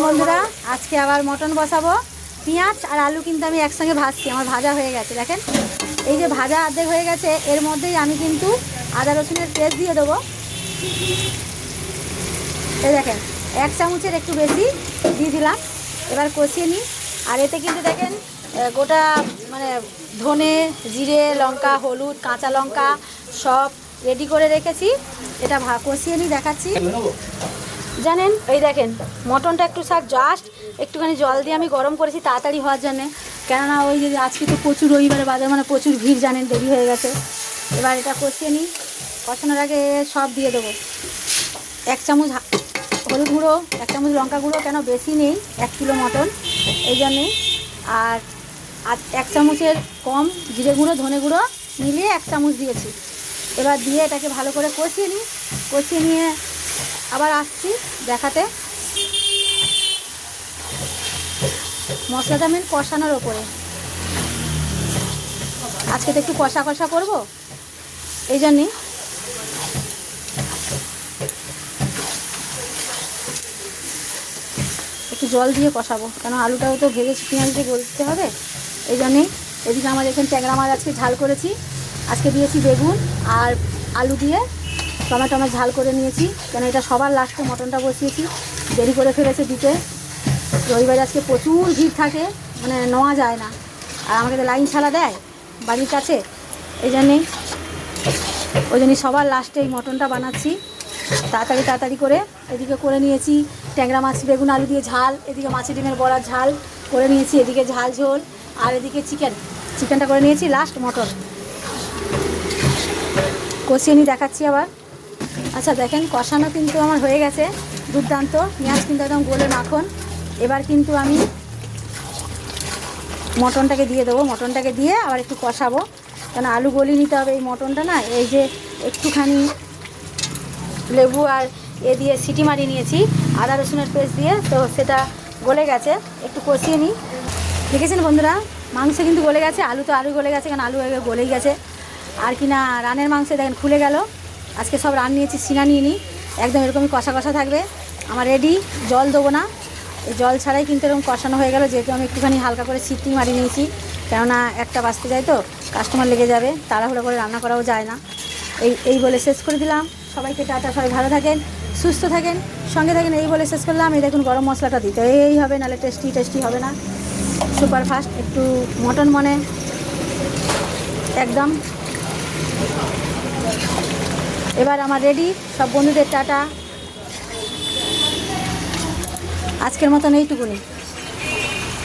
বন্ধুরা, আজকে আবার মটন বসাবো। পেঁয়াজ আর আলু কিন্তু আমি একসঙ্গে ভাজছি, আমার ভাজা হয়ে গেছে। দেখেন, এই যে ভাজা অর্ধেক হয়ে গেছে, এর মধ্যেই আমি কিন্তু আদা রসুনের পেস্ট দিয়ে দেবো। এই দেখেন, 1 চামচের একটু বেশি দিয়ে দিলাম। এবার কষিয়ে নিই। আর এতে কিন্তু দেখেন গোটা মানে ধনে, জিরে, লঙ্কা, হলুদ, কাঁচা লঙ্কা সব রেডি করে রেখেছি। এটা কষিয়ে নিই, দেখাচ্ছি। জানেন, এই দেখেন মটনটা একটু জাস্ট একটুখানি জল দিয়ে আমি গরম করেছি তাড়াতাড়ি হওয়ার জন্যে। কেননা ওই যে আজকে তো প্রচুর রবিবারে বাজার, মানে প্রচুর ভিড়, জানেন, দেরি হয়ে গেছে। এবার এটা কষিয়ে নিই। কষানোর আগে সব দিয়ে দেবো। 1 চামচ হলুদ গুঁড়ো, 1 চামচ লঙ্কা গুঁড়ো, কেন বেশি নেই, 1 কিলো মটন এই জন্যেই। আর 1 চামচের কম জিরে গুঁড়ো, ধনে গুঁড়ো মিলিয়ে 1 চামচ দিয়েছি। এবার দিয়ে এটাকে ভালো করে কষিয়ে নিই। কষিয়ে নিয়ে আবার আসছি দেখাতে। মশলাটা মেন কষানোর ওপরে। আজকে তো একটু কষা কষা করবো, এই জন্যে একটু জল দিয়ে কষাবো, কেন আলুটাও তো ভেজেছি, পেঁয়াজ দিয়ে গলতে হবে, এই জন্যেই। এদিকে আমার এখানে ট্যাংরা মাছ আজকে ঝাল করেছি। আজকে দিয়েছি বেগুন আর আলু দিয়ে টমেটো ঝাল করে নিয়েছি, কেন এটা সবার লাস্টে মটনটা বসিয়েছি, দেরি করে ফেলেছে দিতে। রবিবারে আজকে প্রচুর ভিড় থাকে, মানে নেওয়া যায় না। আর আমাকে তো লাইন ছাড়া দেয় বাড়ির কাছে, এই জন্যেই সবার লাস্টে এই মটনটা বানাচ্ছি তাড়াতাড়ি করে। এদিকে করে নিয়েছি ট্যাংরা মাছ বেগুন আলু দিয়ে ঝাল, এদিকে মাছের ডিমের বড়ার ঝাল করে নিয়েছি, এদিকে ঝাল ঝোল, আর এদিকে চিকেনটা করে নিয়েছি, লাস্ট মটন কষিয়ে নিয়ে দেখাচ্ছি আবার। আচ্ছা দেখেন, কষানো কিন্তু আমার হয়ে গেছে দুর্দান্ত, পেঁয়াজ কিন্তু একদম গোলে মাখন। এবার কিন্তু আমি মটনটাকে দিয়ে দেবো। মটনটাকে দিয়ে আবার একটু কষাবো, কেন আলু গলিয়ে নিতে হবে। এই মটনটা না, এই যে একটুখানি লেবু আর দিয়ে সিটি মারিয়ে নিয়েছি আদা রসুনের পেস্ট দিয়ে, তো সেটা গলে গেছে। একটু কষিয়ে নিই। দেখেছেন বন্ধুরা, মাংস কিন্তু গলে গেছে, আলু গলে গেছে, কারণ আলু গলেই গেছে। আর কি না, রানের মাংস দেখেন খুলে গেল। আজকে সব রান নিয়েছি, সিনা নিয়ে নিই, একদম এরকমই কষা কষা থাকবে। আমার রেডি, জল দেবো না, এই জল ছাড়াই কিন্তু এরকম কষানো হয়ে গেল। যেহেতু আমি একটুখানি হালকা করে সিটি মারিয়ে নিয়েছি, কেননা 1টা বাজতে যায় তো, কাস্টমার লেগে যাবে, তাড়াহুড়ো করে রান্না করাও যায় না। এই বলে শেষ করে দিলাম। সবাইকে টাটা, সবাই ভালো থাকেন, সুস্থ থাকেন, সঙ্গে থাকেন, এই বলে শেষ করলাম। এই দেখুন, গরম মশলাটা দিতে এই হবে, নাহলে টেস্টি হবে না। সুপার ফাস্ট একটু মটন মনে একদম। এবার আমার রেডি। সব বন্ধুদের টাটা, আজকের মতন এইটুকুনি।